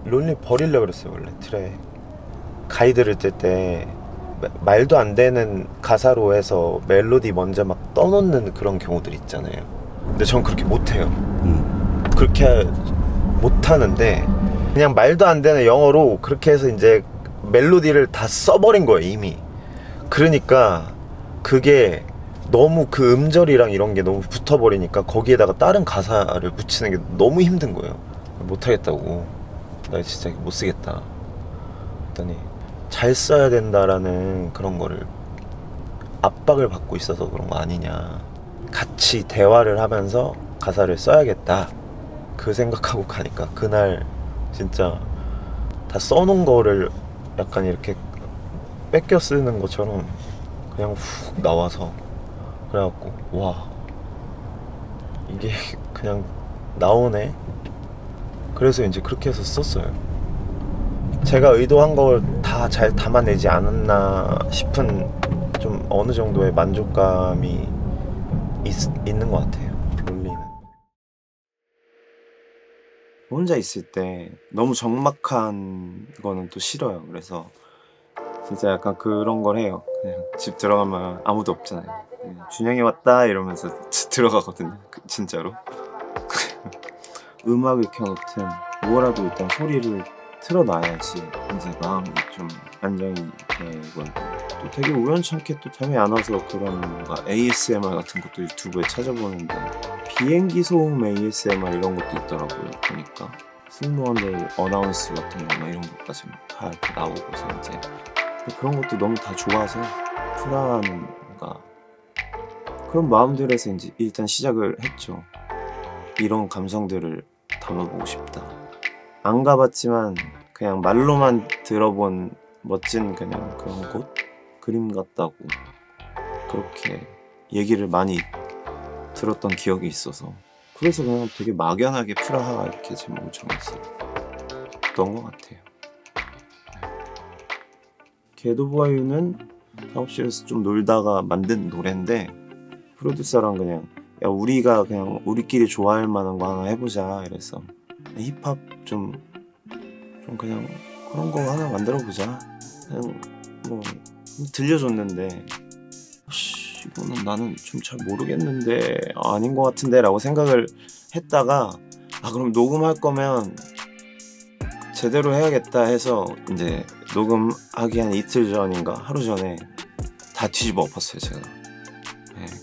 론리 버리려고 그랬어요. 원래 트랙 가이드를 뜰 때 말도 안 되는 가사로 해서 멜로디 먼저 막 떠놓는 그런 경우들 있잖아요. 근데 전 그렇게 못해요. 그렇게 못하는데 그냥 말도 안 되는 영어로 그렇게 해서 이제 멜로디를 다 써버린 거예요 이미. 그러니까 그게 너무 그 음절이랑 이런 게 너무 붙어버리니까 거기에다가 다른 가사를 붙이는 게 너무 힘든 거예요. 못하겠다고, 나 진짜 못쓰겠다 했더니 잘 써야 된다라는 그런 거를 압박을 받고 있어서 그런 거 아니냐, 같이 대화를 하면서 가사를 써야겠다 그 생각하고 가니까 그날 진짜 다 써놓은 거를 약간 이렇게 뺏겨 쓰는 것처럼 그냥 훅 나와서, 그래갖고 와 이게 그냥 나오네. 그래서 이제 그렇게 해서 썼어요. 제가 의도한 걸 다 잘 담아내지 않았나 싶은 좀 어느 정도의 만족감이 있는 것 같아요. 롤리는 혼자 있을 때 너무 적막한 거는 또 싫어요. 그래서 진짜 약간 그런 걸 해요. 그냥 집 들어가면 아무도 없잖아요. 준영이 왔다 이러면서 들어가거든요. 진짜로. 음악을 켜놓든 뭐라도 일단 소리를 틀어놔야지 이제 마음이 좀 안정이 되고, 또 되게 우연찮게 또 잠이 안 와서 그런 뭔가 ASMR 같은 것도 유튜브에 찾아보는데 비행기 소음 ASMR 이런 것도 있더라고요. 보니까 승무원들 어나운스 같은 거나 이런 것까지 다 이렇게 나오고서 이제 그런 것도 너무 다 좋아서 프라하는 뭔가 그런 마음들에서 이제 일단 시작을 했죠. 이런 감성들을 담아보고 싶다. 안 가봤지만 그냥 말로만 들어본 멋진 그냥 그런 곳? 그림 같다고 그렇게 얘기를 많이 들었던 기억이 있어서, 그래서 그냥 되게 막연하게 프라하 이렇게 제목을 정했었던 것 같아요. 겟 오브 아유는 작업실에서 좀 놀다가 만든 노래인데 프로듀서랑 그냥 야 우리가 그냥 우리끼리 좋아할 만한 거 하나 해보자 이래서 힙합 좀 그냥 그런 거 하나 만들어보자 그냥 뭐 들려줬는데 이거는 나는 좀 잘 모르겠는데 아닌 것 같은데 라고 생각을 했다가 그럼 녹음할 거면 제대로 해야겠다 해서 이제 녹음하기 한 이틀 전인가 하루 전에 다 뒤집어 엎었어요 제가.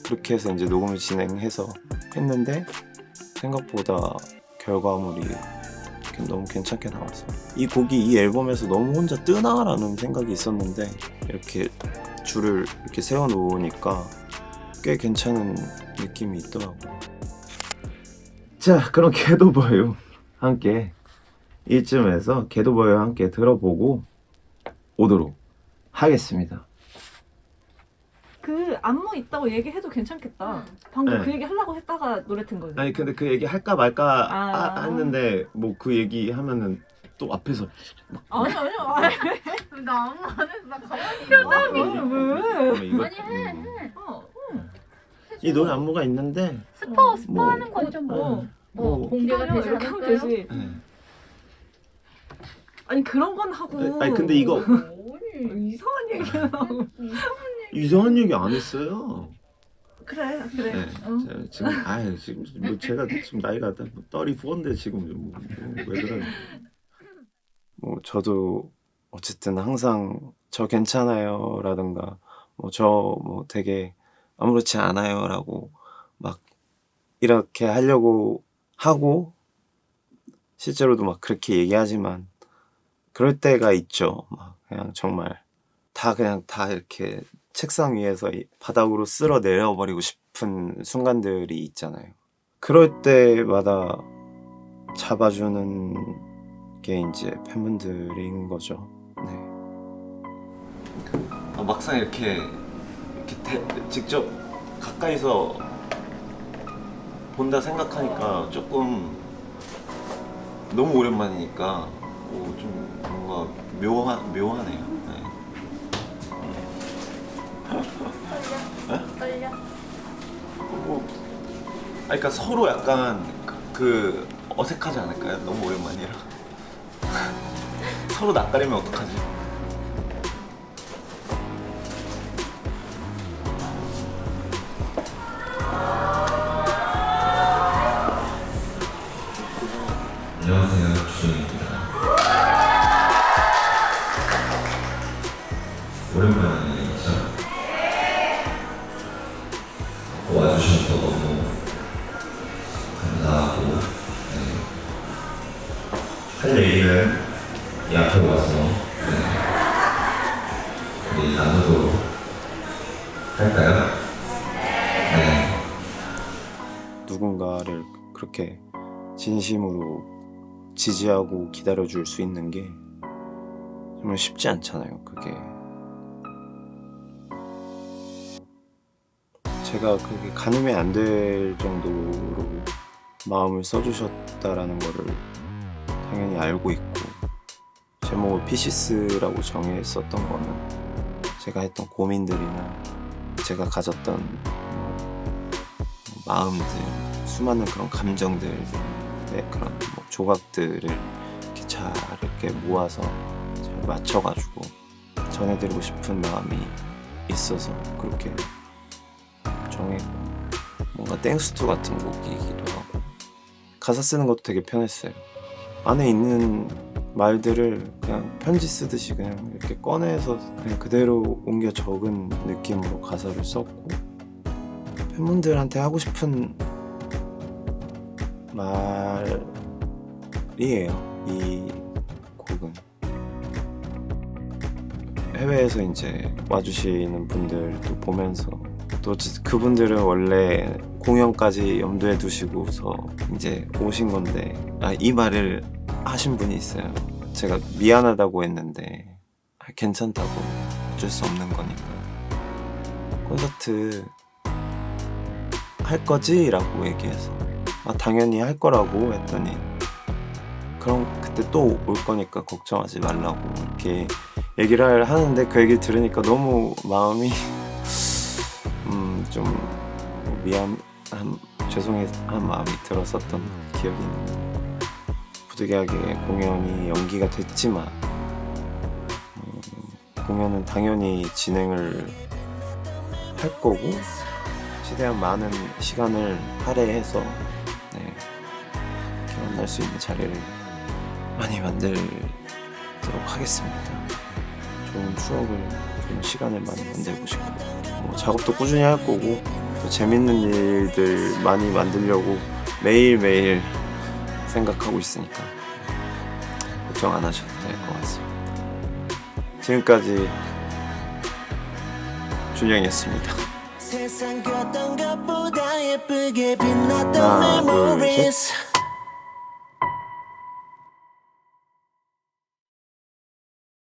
그렇게 해서 이제 녹음을 진행해서 했는데 생각보다 결과물이 너무 괜찮게 나왔어요. 이 곡이 이 앨범에서 너무 혼자 뜨나라는 생각이 있었는데 이렇게 줄을 이렇게 세워놓으니까 꽤 괜찮은 느낌이 있더라고요. 자, 그럼 겟 오브 아유 함께 이쯤에서 겟 오브 아유 함께 들어보고 오도록 하겠습니다. 그 안무 있다고 얘기해도 괜찮겠다. 방금 네. 그 얘기 하려고 했다가 노래 튼 거지. 아니 근데 그 얘기 할까 말까 했는데 뭐 그 얘기 하면은 또 앞에서 아니 나 아무 안 했어. 나 가만히 있어. 왜? 이거, 아니 해. 이 노래 안무가 있는데 스포하는 거죠 뭐. 공개가 되지 이렇게 하면 않을까요? 되지. 아니 그런 건 하고. 아니 근데 이거 이상한 얘기야. 이상한 얘기 안 했어요. 그래. 네. 지금 뭐 제가 지금 나이가 34인데 지금 왜 그래? 뭐 저도 어쨌든 항상 저 괜찮아요라든가 저 되게 아무렇지 않아요라고 막 이렇게 하려고 하고 실제로도 막 그렇게 얘기하지만 그럴 때가 있죠. 막 그냥 정말 다 이렇게 책상 위에서 바닥으로 쓸어 내려버리고 싶은 순간들이 있잖아요. 그럴 때마다 잡아주는 게 이제 팬분들인 거죠. 네. 막상 이렇게 직접 가까이서 본다 생각하니까 조금 너무 오랜만이니까 좀 뭔가 묘하네요. 네. 떨려. 그러니까 서로 약간 그 어색하지 않을까요? 너무 오랜만이라. 서로 낯가리면 어떡하지? 안녕하세요, 주정입니다. 오랜만이죠? 와주셔서 너무 감사하고, 할 얘기는 이 앞에 와서 우리 나누도록 할까요? 네. 누군가를 그렇게 진심으로 지지하고 기다려줄 수 있는 게 정말 쉽지 않잖아요. 그게 제가 그게 가늠이 안 될 정도로 마음을 써주셨다라는 거를 당연히 알고 있고, 제목을 피시스라고 정했었던 거는 제가 했던 고민들이나 제가 가졌던 마음들, 수많은 그런 감정들의 그런 조각들을 이렇게 잘 이렇게 모아서 잘 맞춰가지고 전해드리고 싶은 마음이 있어서 그렇게 정했고, 뭔가 땡스투 같은 곡이기도 하고, 가사 쓰는 것도 되게 편했어요. 안에 있는 말들을 그냥 편지 쓰듯이 그냥 이렇게 꺼내서 그냥 그대로 옮겨 적은 느낌으로 가사를 썼고, 팬분들한테 하고 싶은 말이에요, 이 곡은. 해외에서 이제 와주시는 분들도 보면서, 또 그분들은 원래 공연까지 염두에 두시고서 이제 오신 건데, 이 말을 하신 분이 있어요. 제가 미안하다고 했는데 괜찮다고, 어쩔 수 없는 거니까 콘서트 할 거지? 라고 얘기해서 당연히 할 거라고 했더니, 그럼 그때 또 올 거니까 걱정하지 말라고 이렇게 얘기를 하는데, 그 얘기를 들으니까 너무 마음이 좀 죄송한 마음이 들었었던 기억이 있는데, 부득이하게 공연이 연기가 됐지만 공연은 당연히 진행을 할 거고, 최대한 많은 시간을 할애해서 이렇게 만날 수 있는 자리를 많이 만들도록 하겠습니다. 좋은 추억을, 좋은 시간을 많이 만들고 싶고, 작업도 꾸준히 할 거고, 또 재밌는 일들 많이 만들려고 매일매일 생각하고 있으니까 걱정 안 하셔도 될 것 같습니다. 지금까지 준영이었습니다. 세상 그 어떤 것보다 예쁘게 빛났던 하나, 둘, memories